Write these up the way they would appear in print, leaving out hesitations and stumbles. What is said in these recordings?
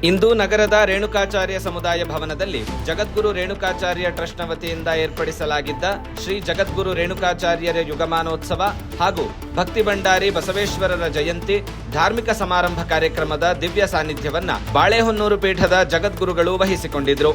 ಇಂದು ನಗರದ ರೇಣುಕಾಚಾರ್ಯ ಸಮುದಾಯ ಭವನದಲ್ಲಿ ಜಗದ್ಗುರು ರೇಣುಕಾಚಾರ್ಯ ಟ್ರಸ್ಟ್ನ ವತಿಯಿಂದ ಏರ್ಪಡಿಸಲಾಗಿದ್ದ ಶ್ರೀ ಜಗದ್ಗುರು ರೇಣುಕಾಚಾರ್ಯರ ಯುಗಮಾನೋತ್ಸವ ಹಾಗೂ ಭಕ್ತಿ ಭಂಡಾರಿ ಬಸವೇಶ್ವರರ ಜಯಂತಿ ಧಾರ್ಮಿಕ ಸಮಾರಂಭ ಕಾರ್ಯಕ್ರಮದ ದಿವ್ಯ ಸಾನ್ನಿಧ್ಯವನ್ನ ಬಾಳೆಹೊನ್ನೂರು ಪೀಠದ ಜಗದ್ಗುರುಗಳು ವಹಿಸಿಕೊಂಡಿದ್ರು.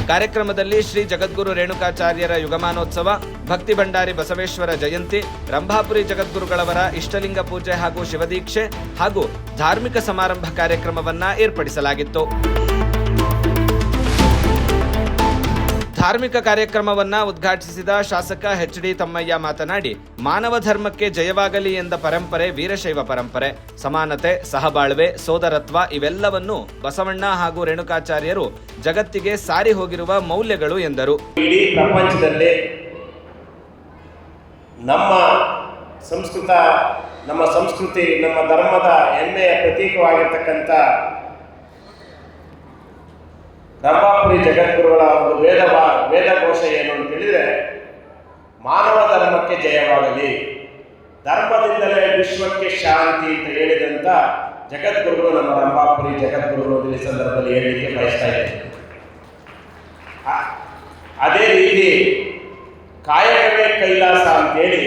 ಕಾರ್ಯಕ್ರಮದಲ್ಲಿ ಶ್ರೀ ಜಗದ್ಗುರು ರೇಣುಕಾಚಾರ್ಯರ ಯುಗಮಾನೋತ್ಸವ, ಭಕ್ತಿ ಭಂಡಾರಿ ಬಸವೇಶ್ವರ ಜಯಂತಿ, ರಂಭಾಪುರಿ ಜಗದ್ಗುರುಗಳವರ ಇಷ್ಟಲಿಂಗ ಪೂಜೆ ಹಾಗೂ ಶಿವದೀಕ್ಷೆ ಹಾಗೂ ಧಾರ್ಮಿಕ ಸಮಾರಂಭ ಕಾರ್ಯಕ್ರಮವನ್ನ ಏರ್ಪಡಿಸಲಾಗಿತ್ತು. ಧಾರ್ಮಿಕ ಕಾರ್ಯಕ್ರಮವನ್ನ ಉದ್ಘಾಟಿಸಿದ ಶಾಸಕ ಎಚ್.ಡಿ. ತಮ್ಮಯ್ಯ ಮಾತನಾಡಿ, ಮಾನವ ಧರ್ಮಕ್ಕೆ ಜಯವಾಗಲಿ ಎಂದ ಪರಂಪರೆ ವೀರಶೈವ ಪರಂಪರೆ. ಸಮಾನತೆ, ಸಹಬಾಳ್ವೆ, ಸೋದರತ್ವ ಇವೆಲ್ಲವನ್ನು ಬಸವಣ್ಣ ಹಾಗೂ ರೇಣುಕಾಚಾರ್ಯರು ಜಗತ್ತಿಗೆ ಸಾರಿ ಹೋಗಿರುವ ಮೌಲ್ಯಗಳು ಎಂದರು. ಇಡೀ ಪ್ರಪಂಚದಲ್ಲಿ ನಮ್ಮ ಸಂಸ್ಕೃತಿ, ನಮ್ಮ ಧರ್ಮದ ಹೆಮ್ಮೆಯ ಪ್ರತೀಕವಾಗಿರ್ತಕ್ಕಂಥ ರಂಭಾಪುರಿ ಜಗದ್ಗುರುಗಳ ಒಂದು ವೇದಘೋಷ ಏನು ಅಂತ ಹೇಳಿದರೆ, ಮಾನವ ಧರ್ಮಕ್ಕೆ ಜಯವಾಗಲಿ, ಧರ್ಮದಿಂದಲೇ ವಿಶ್ವಕ್ಕೆ ಶಾಂತಿ ಅಂತ ಹೇಳಿದಂಥ ಜಗದ್ಗುರುಗಳು ನಮ್ಮ ರಂಭಾಪುರಿ ಜಗದ್ಗುರುಗಳು ಈ ಸಂದರ್ಭದಲ್ಲಿ ಹೇಳಲಿಕ್ಕೆ ಬಯಸ್ತಾ ಇದ್ದಾರೆ. ಅದೇ ರೀತಿ ಕಾಯಕವೇ ಕೈಲಾಸ ಅಂತೇಳಿ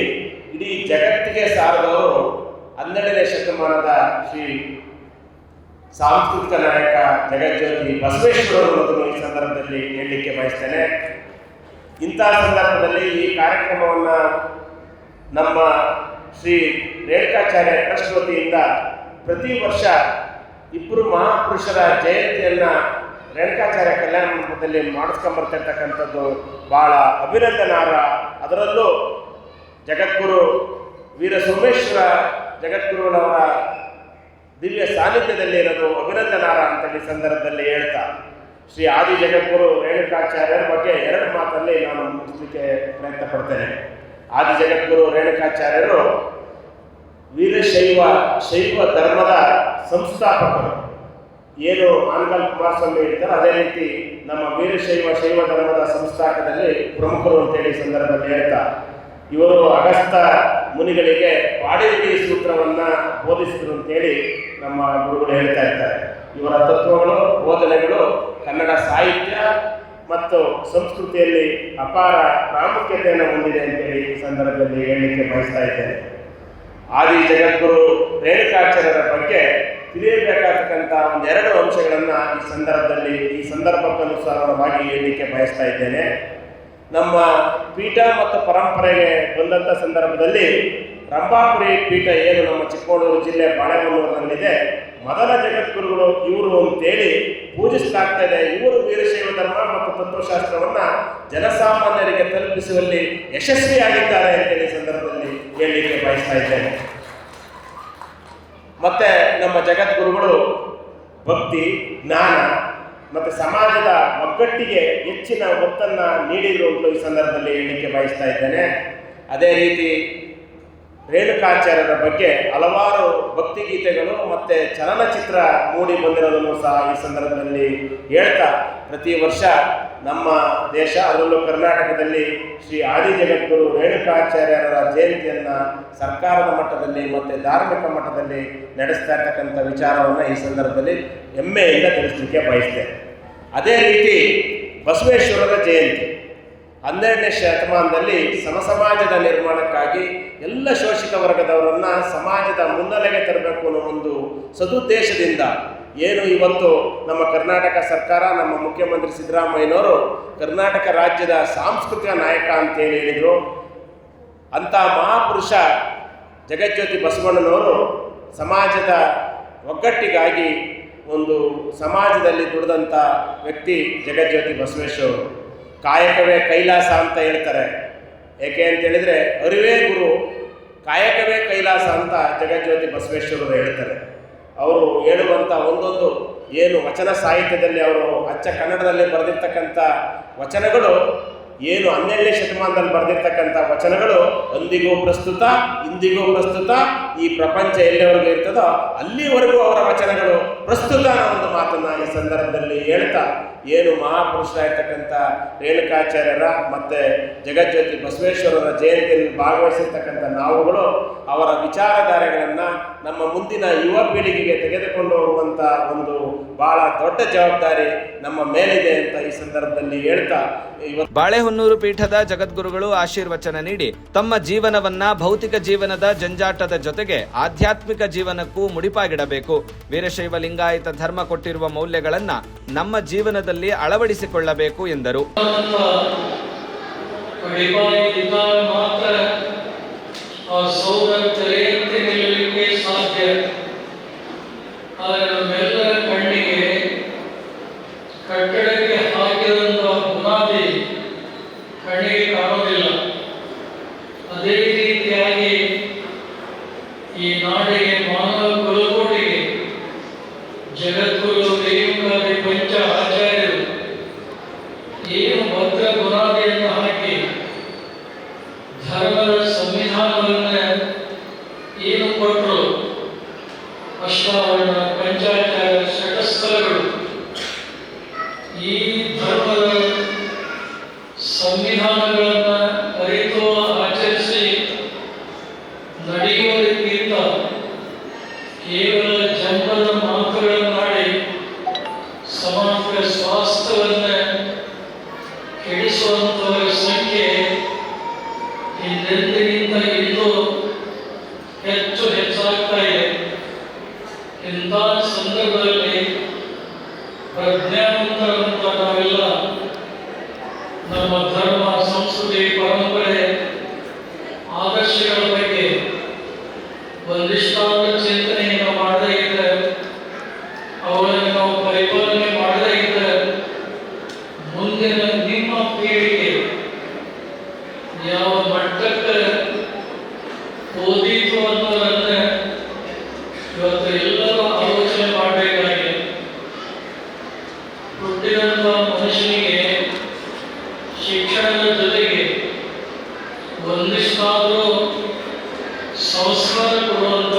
ಇಡೀ ಜಗತ್ತಿಗೆ ಸಾರದವರು 12ನೇ ಶತಮಾನದ ಶ್ರೀ ಸಾಂಸ್ಕೃತಿಕ ನಾಯಕ ಜಗಜ್ಯೋತಿ ಬಸವೇಶ್ವರರು ಈ ಸಂದರ್ಭದಲ್ಲಿ ಹೇಳಲಿಕ್ಕೆ ಬಯಸ್ತೇನೆ. ಇಂತಹ ಸಂದರ್ಭದಲ್ಲಿ ಈ ಕಾರ್ಯಕ್ರಮವನ್ನು ನಮ್ಮ ಶ್ರೀ ರೇಣುಕಾಚಾರ್ಯ ಟ್ರಸ್ಟ್ ವತಿಯಿಂದ ಪ್ರತಿ ವರ್ಷ ಇಬ್ಬರು ಮಹಾಪುರುಷರ ಜಯಂತಿಯನ್ನು ರೇಣುಕಾಚಾರ್ಯ ಕಲ್ಯಾಣ ಮಂಟಪದಲ್ಲಿ ಮಾಡಿಸ್ಕೊಂಬರ್ತಿರ್ತಕ್ಕಂಥದ್ದು ಬಹಳ ಅಭಿನಂದನಾರ್ಹ. ಅದರಲ್ಲೂ ಜಗದ್ಗುರು ವೀರ ಸೋಮೇಶ್ವರ ಜಗದ್ಗುರುಗಳವರ ದಿವ್ಯ ಸಾನ್ನಿಧ್ಯದಲ್ಲಿ ಇರೋದು ಅಭಿನಂದನಾರ್ಹ ಅಂತೇಳಿ ಸಂದರ್ಭದಲ್ಲಿ ಹೇಳ್ತಾ, ಶ್ರೀ ಆದಿ ಜಗದ್ಗುರು ರೇಣುಕಾಚಾರ್ಯರ ಬಗ್ಗೆ 2 ಮಾತಲ್ಲಿ ನಾನು ಮುಗಿಸಲಿಕ್ಕೆ ಪ್ರಯತ್ನ ಪಡ್ತೇನೆ. ಆದಿ ಜಗದ್ಗುರು ರೇಣುಕಾಚಾರ್ಯರು ಶೈವ ಧರ್ಮದ ಸಂಸ್ಥಾಪಕರು. ಏನು ಆನಗಲ್ ಕುಮಾರಸ್ವಾಮಿ ಹೇಳ್ತಾರೆ, ಅದೇ ರೀತಿ ನಮ್ಮ ಶೈವ ಧರ್ಮದ ಸಂಸ್ಥಾಪಕದಲ್ಲಿ ಪ್ರಮುಖರು ಅಂತೇಳಿ ಸಂದರ್ಭದಲ್ಲಿ ಹೇಳ್ತಾ, ಇವರು ಅಗಸ್ತ್ಯ ಮುನಿಗಳಿಗೆ ಪಾಡಿರಿ ಸೂತ್ರವನ್ನ ಬೋಧಿಸಿದ್ರು ಅಂತೇಳಿ ನಮ್ಮ ಗುರುಗಳು ಹೇಳ್ತಾ ಇರ್ತಾರೆ. ಇವರ ತತ್ವಗಳು, ಬೋಧನೆಗಳು ಕನ್ನಡ ಸಾಹಿತ್ಯ ಮತ್ತು ಸಂಸ್ಕೃತಿಯಲ್ಲಿ ಅಪಾರ ಪ್ರಾಮುಖ್ಯತೆಯನ್ನು ಹೊಂದಿದೆ ಅಂತೇಳಿ ಈ ಸಂದರ್ಭದಲ್ಲಿ ಹೇಳಲಿಕ್ಕೆ ಬಯಸ್ತಾ ಇದ್ದೇನೆ. ಆದಿ ಜಗದ್ಗುರು ರೇಣುಕಾಚಾರ್ಯರ ಬಗ್ಗೆ ತಿಳಿಯಬೇಕಾಗತಕ್ಕಂಥ 2 ಅಂಶಗಳನ್ನು ಈ ಸಂದರ್ಭಕ್ಕನುಸಾರವಾಗಿ ಹೇಳಲಿಕ್ಕೆ ಬಯಸ್ತಾ ಇದ್ದೇನೆ. ನಮ್ಮ ಪೀಠ ಮತ್ತು ಪರಂಪರೆಗೆ ಬಂದಂಥ ಸಂದರ್ಭದಲ್ಲಿ ರಂಭಾಪುರಿ ಪೀಠ ಏನು ನಮ್ಮ ಚಿಕ್ಕಮಗಳೂರು ಜಿಲ್ಲೆ ಬಾಳೆಹೊನ್ನೂರಿನಲ್ಲಿದೆ, ಮೊದಲ ಜಗದ್ಗುರುಗಳು ಇವರು ಅಂತೇಳಿ ಪೂಜಿಸಲಾಗ್ತಾ ಇದೆ. ಇವರು ವೀರಶೈವ ಧರ್ಮ ಮತ್ತು ತತ್ವಶಾಸ್ತ್ರವನ್ನು ಜನಸಾಮಾನ್ಯರಿಗೆ ತಲುಪಿಸುವಲ್ಲಿ ಯಶಸ್ವಿಯಾಗಿದ್ದಾರೆ ಅಂತೇಳಿ ಸಂದರ್ಭದಲ್ಲಿ ಹೇಳಲಿಕ್ಕೆ ಬಯಸ್ತಾ ಇದ್ದೇನೆ. ಮತ್ತೆ ನಮ್ಮ ಜಗದ್ಗುರುಗಳು ಭಕ್ತಿ, ಜ್ಞಾನ ಮತ್ತು ಸಮಾಜದ ಒಗ್ಗಟ್ಟಿಗೆ ಹೆಚ್ಚಿನ ಒತ್ತನ್ನು ನೀಡಿದರು ಅಂತ ಈ ಸಂದರ್ಭದಲ್ಲಿ ಹೇಳಲಿಕ್ಕೆ ಬಯಸ್ತಾ ಇದ್ದೇನೆ. ಅದೇ ರೀತಿ ರೇಣುಕಾಚಾರ್ಯರ ಬಗ್ಗೆ ಹಲವಾರು ಭಕ್ತಿಗೀತೆಗಳು ಮತ್ತು ಚಲನಚಿತ್ರ ಮೂಡಿ ಬಂದಿರೋದನ್ನು ಸಹ ಈ ಸಂದರ್ಭದಲ್ಲಿ ಹೇಳ್ತಾ, ಪ್ರತಿ ವರ್ಷ ನಮ್ಮ ದೇಶ, ಅದರಲ್ಲೂ ಕರ್ನಾಟಕದಲ್ಲಿ ಶ್ರೀ ಆದಿ ಜಗದ್ಗುರು ರೇಣುಕಾಚಾರ್ಯರ ಜಯಂತಿಯನ್ನು ಸರ್ಕಾರದ ಮಟ್ಟದಲ್ಲಿ ಮತ್ತು ಧಾರ್ಮಿಕ ಮಟ್ಟದಲ್ಲಿ ನಡೆಸ್ತಾ ಇರ್ತಕ್ಕಂಥ ವಿಚಾರವನ್ನು ಈ ಸಂದರ್ಭದಲ್ಲಿ ಹೆಮ್ಮೆಯಿಂದ ತಿಳಿಸಲಿಕ್ಕೆ ಬಯಸ್ತೇನೆ. ಅದೇ ರೀತಿ ಬಸವೇಶ್ವರರ ಜಯಂತಿ 12ನೇ ಶತಮಾನದಲ್ಲಿ ಸಮಾಜದ ನಿರ್ಮಾಣಕ್ಕಾಗಿ ಎಲ್ಲ ಶೋಷಿತ ವರ್ಗದವರನ್ನು ಸಮಾಜದ ಮುನ್ನೆಲೆಗೆ ತರಬೇಕು ಅನ್ನೋ ಒಂದು ಸದುದ್ದೇಶದಿಂದ ಏನು ಇವತ್ತು ನಮ್ಮ ಕರ್ನಾಟಕ ಸರ್ಕಾರ, ನಮ್ಮ ಮುಖ್ಯಮಂತ್ರಿ ಸಿದ್ದರಾಮಯ್ಯನವರು ಕರ್ನಾಟಕ ರಾಜ್ಯದ ಸಾಂಸ್ಕೃತಿಕ ನಾಯಕ ಅಂತೇಳಿ ಹೇಳಿದರು. ಅಂಥ ಮಹಾಪುರುಷ ಜಗಜ್ಯೋತಿ ಬಸವಣ್ಣನವರು ಸಮಾಜದ ಒಗ್ಗಟ್ಟಿಗಾಗಿ ಒಂದು ಸಮಾಜದಲ್ಲಿ ದುಡಿದಂಥ ವ್ಯಕ್ತಿ ಜಗಜ್ಯೋತಿ ಬಸವೇಶ್ವರರು. ಕಾಯಕವೇ ಕೈಲಾಸ ಅಂತ ಹೇಳ್ತಾರೆ. ಏಕೆ ಅಂತ ಹೇಳಿದರೆ, ಅರಿವೇ ಗುರು, ಕಾಯಕವೇ ಕೈಲಾಸ ಅಂತ ಜಗಜ್ಯೋತಿ ಬಸವೇಶ್ವರರು ಹೇಳ್ತಾರೆ. ಅವರು ಹೇಳುವಂಥ ಒಂದೊಂದು ಏನು ವಚನ ಸಾಹಿತ್ಯದಲ್ಲಿ ಅವರು ಅಚ್ಚ ಕನ್ನಡದಲ್ಲಿ ಬರೆದಿರ್ತಕ್ಕಂಥ ವಚನಗಳು, ಏನು 12ನೇ ಶತಮಾನದಲ್ಲಿ ಬರೆದಿರ್ತಕ್ಕಂಥ ವಚನಗಳು ಅಂದಿಗೂ ಪ್ರಸ್ತುತ, ಇಂದಿಗೂ ಪ್ರಸ್ತುತ, ಈ ಪ್ರಪಂಚ ಎಲ್ಲಿವರೆಗೂ ಇರ್ತದೋ ಅಲ್ಲಿವರೆಗೂ ಅವರ ವಚನಗಳು ಪ್ರಸ್ತುತ ಅನ್ನೋ ಒಂದು ಮಾತನ್ನ ಈ ಸಂದರ್ಭದಲ್ಲಿ ಹೇಳ್ತಾ, ಏನು ಮಹಾಪುರುಷರಾಗಿರ್ತಕ್ಕಂಥ ರೇಣುಕಾಚಾರ್ಯರ ಮತ್ತೆ ಜಗಜ್ಯೋತಿ ಬಸವೇಶ್ವರರ ಜಯಂತಿಯಲ್ಲಿ ಭಾಗವಹಿಸಿರ್ತಕ್ಕಂಥ ನಾವುಗಳು ಅವರ ವಿಚಾರಧಾರೆಗಳನ್ನು ನಮ್ಮ ಮುಂದಿನ ಯುವ ಪೀಳಿಗೆಗೆ ತೆಗೆದುಕೊಂಡು ಹೋಗುವಂಥ ಒಂದು ಬಹಳ ದೊಡ್ಡ ಜವಾಬ್ದಾರಿ ನಮ್ಮ ಮೇಲಿದೆ ಅಂತ ಈ ಸಂದರ್ಭದಲ್ಲಿ ಹೇಳ್ತಾ, ಬಾಳೆಹೊನ್ನೂರು ಪೀಠದ ಜಗದ್ಗುರುಗಳು ಆಶೀರ್ವಚನ ನೀಡಿ ತಮ್ಮ ಜೀವನವನ್ನ ಭೌತಿಕ ಜೀವನದ ಜಂಜಾಟದ ಜೊತೆಗೆ ಆಧ್ಯಾತ್ಮಿಕ ಜೀವನಕ್ಕೂ ಮುಡಿಪಾಗಿಡಬೇಕು. ವೀರಶೈವ ಲಿಂಗಾಯತ ಧರ್ಮ ಕೊಟ್ಟಿರುವ ಮೌಲ್ಯಗಳನ್ನ ನಮ್ಮ ಜೀವನದಲ್ಲಿ ಅಳವಡಿಸಿಕೊಳ್ಳಬೇಕು ಎಂದರು. ಕಟ್ಟಡಕ್ಕೆ ಹಾಕಿದಂತಹ ಬುನಾದಿ ಕಣ್ಣಿಗೆ ಕಾಣುವುದಿಲ್ಲ. ಅದೇ ರೀತಿಯಾಗಿ ಈ ನಾಡಿಗೆ ಮಾನವ ಕುಲಕೋಟಿಗೆ ಜಗದ್ಗುರು ರೇಣುಕಾದಿ ಪಂಚ ಆಚಾರ್ಯರು ಏನು ಭದ್ರ ಬುನಾದಿಯನ್ನು ಹಾಕಿ ಧರ್ಮದ ಸಂವಿಧಾನವನ್ನು ಏನು ಕೊಟ್ಟರು, ಅಷ್ಟಾವರಣ ಪಂಚಾಚಾರ ಷಟಸ್ಥಲಗಳು, ಈ ಧರ್ಮದ ಸಂವಿಧಾನಗಳನ್ನು ಅರಿತು ಆಚರಿಸಿ ನಡೆಯುವುದಕ್ಕಿಂತ ಕೇವಲ ಜಂಬದ ಮಾತುಗಳನ್ನಾಡಿ ಸಮಾಜದ ಸ್ವಾಸ್ಥ್ಯವನ್ನು ಕೆಡಿಸುವಂತವರ ಸಂಖ್ಯೆ ಹಿಂದೆಂದಿಗಿಂತ ಇಂದು ಹೆಚ್ಚು ಹೆಚ್ಚಾಗ್ತಾ ಇದೆ. ಇಂಥ ಸಂದರ್ಭದಲ್ಲಿ ಪ್ರಜ್ಞಾವಂತರಂತ ನಾವೆಲ್ಲ ನಮ್ಮ ಧರ್ಮ, ಸಂಸ್ಕೃತಿ, ಪರಂಪರೆ, ಆದರ್ಶಗಳ ಬಗ್ಗೆ ಒಂದಿಷ್ಟಾದ ಚಿಂತನೆಯನ್ನು ಮಾಡದೇ ಇದ್ದರೆ, ಅವುಗಳನ್ನು ನಾವು ಪರಿಪಾಲನೆ ಮಾಡದೇ ಇದ್ದರೆ, ಮುಂದಿನ ನಿಮ್ಮ ಪೀಳಿಗೆ ಯಾವ ಮಟ್ಟಕ್ಕೆ ಓದಿತು ಅನ್ನೋದನ್ನು ಇವತ್ತು ಎಲ್ಲರೂ ಆಲೋಚನೆ ಮಾಡಬೇಕಾಗಿದೆ. ಹುಟ್ಟಿದಂಥ ಮನುಷ್ಯನಿಗೆ ಶಿಕ್ಷಣದ ಜೊತೆಗೆ ಒಂದಿಷ್ಟಾದರೂ ಸಂಸ್ಕಾರ ಕೊಡುವಂಥ,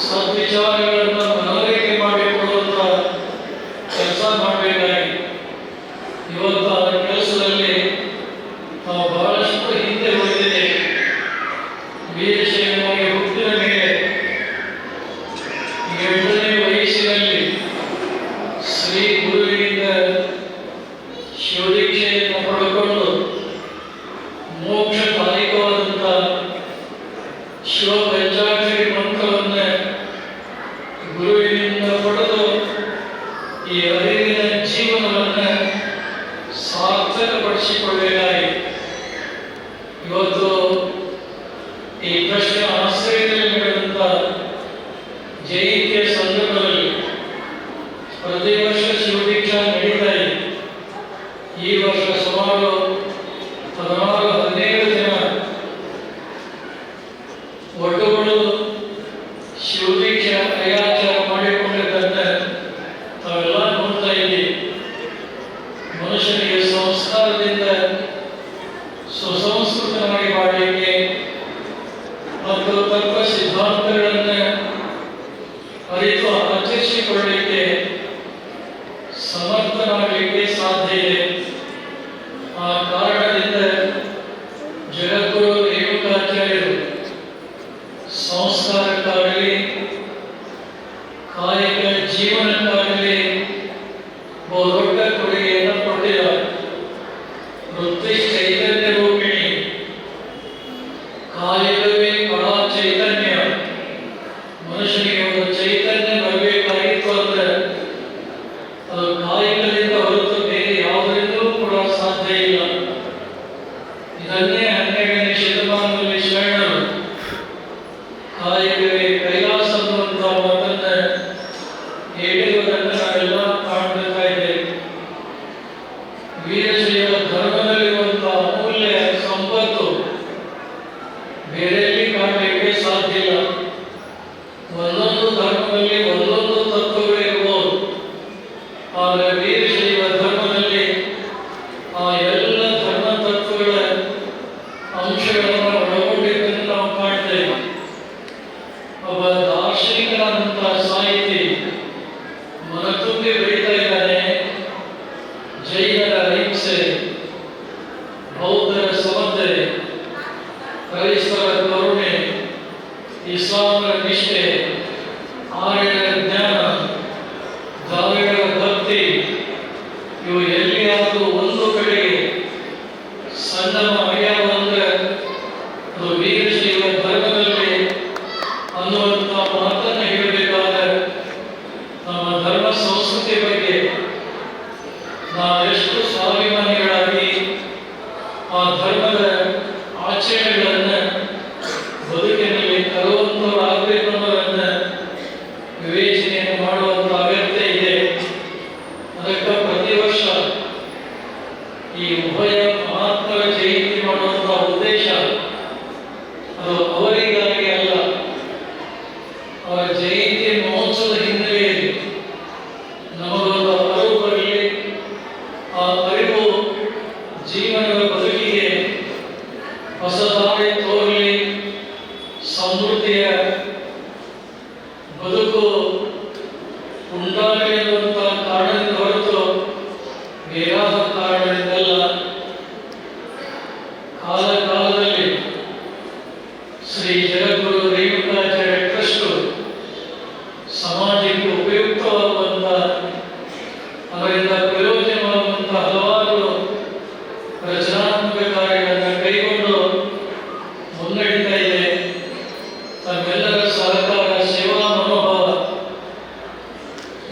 ಸದ್ವಿಚಾರಗಳನ್ನು ಮನವರಿಕೆ ಮಾಡಿಕೊಡುವಂಥ ಕೆಲಸ ಮಾಡಬೇಕಾಗಿ ಇವತ್ತು ಆ ಕೆಲಸದಲ್ಲಿ ನಾವು ಬಹಳಷ್ಟು ಹಿಂದೆ ಉಳಿದಿದ್ದೇವೆ. ವೀರಶೈವನಾಗಿ ಹುಟ್ಟಿದ ಮೇಲೆ 8ನೇ ವಯಸ್ಸಿನಲ್ಲಿ ಶ್ರೀ ಗುರುವಿನಿಂದ ಶಿವದೀಕ್ಷೆಯನ್ನು ಪಡೆದುಕೊಂಡು ಮೋಕ್ಷದಾಯಕವಾದಂಥ ಶಿವ ಪಂಚಾಕ್ಷರಿ ಮಂತ್ರವನ್ನು ಗುರುವಿನಿಂದ ಪಡೆದು ಈ ಅರಿವಿನ ಜೀವನವನ್ನು ಸಾರ್ಥಕಪಡಿಸಿಕೊಳ್ಳಬೇಕಾಗಿ ಇವತ್ತು ಈ ಪ್ರಶ್ನೆ ಆಶ್ರಯದಲ್ಲಿ ನಡೆದಂಥ ಜಯಂತಿಯ ಸಂದರ್ಭದಲ್ಲಿ ಪ್ರತಿ ವರ್ಷ ಶಿವದೀಕ್ಷಾ ನಡೀತಾ ಇದೆ. ಈ ವರ್ಷ ಸುಮಾರು 16-17 ಜನ ಒಟ್ಟುಗಳು ಶಿವದೀಕ್ಷಾ ಕ್ರಿಯಾಚಾರ ಮಾಡಿಕೊಂಡಿದ್ದನ್ನು ತಾವೆಲ್ಲ ನೋಡ್ತಾ ಇದ್ದೀವಿ. ಮನುಷ್ಯನಿಗೆ ಸಂಸ್ಕಾರದಿಂದ ಸುಸಂಸ್ಕೃತನಾಗಿ ಮಾಡಲಿಕ್ಕೆ ಮತ್ತು ತತ್ವ ಸಿದ್ಧಾಂತಗಳನ್ನು ಅರಿತು ಆಚರಿಸಿಕೊಳ್ಳಲಿಕ್ಕೆ ಸಮರ್ಥನಾಗಲಿಕ್ಕೆ ಸಾಧ್ಯ ಇದೆ. ಆ ಕಾರಣದಿಂದ ಜಗದ್ಗುರು ರೇಣುಕಾಚಾರ್ಯರು ಸಂಸ್ಕಾರಕ್ಕಾಗಲಿ ಕಾಯಿಕ ಜೀವನಕ್ಕಾಗಲಿ ಬಹುದೊಡ್ಡ ಕೊಡುಗೆಯನ್ನು ಕೊಟ್ಟಿದ್ದಾರೆ. ವೃತ್ತಿ ಚೈತನ್ಯ ರೂಪಿಣಿ, ಕಾಯಿಕವೇ ಕಳಾ ಚೈತನ್ಯ. ಮನುಷ್ಯನಿಗೆ ಒಂದು ಚೈತನ್ಯ ಬರಬೇಕಾಗಿತ್ತು ಅಂದರೆ ಅದು ಕಾಯಿಕದಿಂದ ಹೊರತು ಬೇರೆ ಯಾವುದರಿಂದಲೂ ಕೂಡ ಸಾಧ್ಯ ಇಲ್ಲ. ಇದನ್ನೇ 12ನೇ ಶತಮಾನದಲ್ಲಿ ಶರಣರು ಕಾಯಿಕವೇ ಕೈಲಾಸ ಅನ್ನುವಂಥ ಮಾತನ್ನು ವಿವೇಚನೆಯನ್ನು ಮಾಡುವಂಥ ಅಗತ್ಯ ಇದೆ. ಅದಕ್ಕೆ ಪ್ರತಿ ವರ್ಷ ಈ ಉಭಯ ಮಹಾತ್ಮರ ಜಯಂತಿ ಮಾಡುವಂಥ ಉದ್ದೇಶ ಅದು ಅವರಿಗಾಗಿ ಅಲ್ಲ. ಅವರ ಜಯಂತಿ ಮಹೋತ್ಸವದ ಹಿನ್ನೆಲೆಯಲ್ಲಿ ನಮಗೊಂದು ಅರಿವು ಬರಲಿ. ಆ ಅರಿವು ಜೀವನದ ಬದುಕಿಗೆ ಹೊಸ ದಾರಿ ತೋರಲಿ. ಸಮೃದ್ಧಿಯ ಬದುಕು ಉಂಟಾಗಲಿ ಅನ್ನುವಂಥ ಕಾರಣದಿಂದ ಹೊರತು ಬೇರಾದ ಕಾರಣದಿಂದಲ್ಲ. ಕಾಲ ಕಾಲದಲ್ಲಿ ಶ್ರೀ ಜಗದ್ಗುರು ರೇಣುಕಾಚಾರ್ಯ ಟ್ರಸ್ಟ್ ಸಮಾಜಕ್ಕೆ ಉಪಯುಕ್ತವಾಗುವಂಥ ಅವರಿಂದ ಪ್ರಯೋಜನವಾಗುವಂಥ ಹಲವಾರು ರಚನಾತ್ಮಕ ಕಾರ್ಯಗಳನ್ನು ಕೈಗೊಂಡು ಮುನ್ನಡೀತಾ ಇದೆ. ತಮ್ಮೆಲ್ಲರ ಸಹಕಾರ, ಸೇವಾ ಮನೋಭಾವ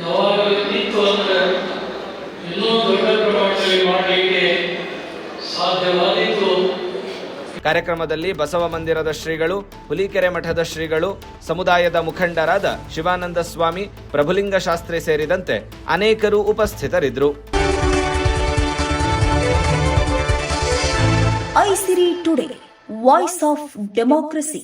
ಯಾವಾಗಲೂ ಇತ್ತು ಅಂದರೆ ಇನ್ನೂ ದೊಡ್ಡ ಪ್ರಮಾಣದಲ್ಲಿ ಮಾಡಲಿಕ್ಕೆ ಸಾಧ್ಯವಾದೀತು. ಕಾರ್ಯಕ್ರಮದಲ್ಲಿ ಬಸವ ಮಂದಿರದ ಶ್ರೀಗಳು, ಹುಲಿಕೆರೆ ಮಠದ ಶ್ರೀಗಳು, ಸಮುದಾಯದ ಮುಖಂಡರಾದ ಶಿವಾನಂದ ಸ್ವಾಮಿ, ಪ್ರಭುಲಿಂಗ ಶಾಸ್ತ್ರಿ ಸೇರಿದಂತೆ ಅನೇಕರು ಉಪಸ್ಥಿತರಿದ್ದರು. ಐಸಿರಿ ಟುಡೇ, ವಾಯ್ಸ್ ಆಫ್ ಡೆಮೋಕ್ರಸಿ.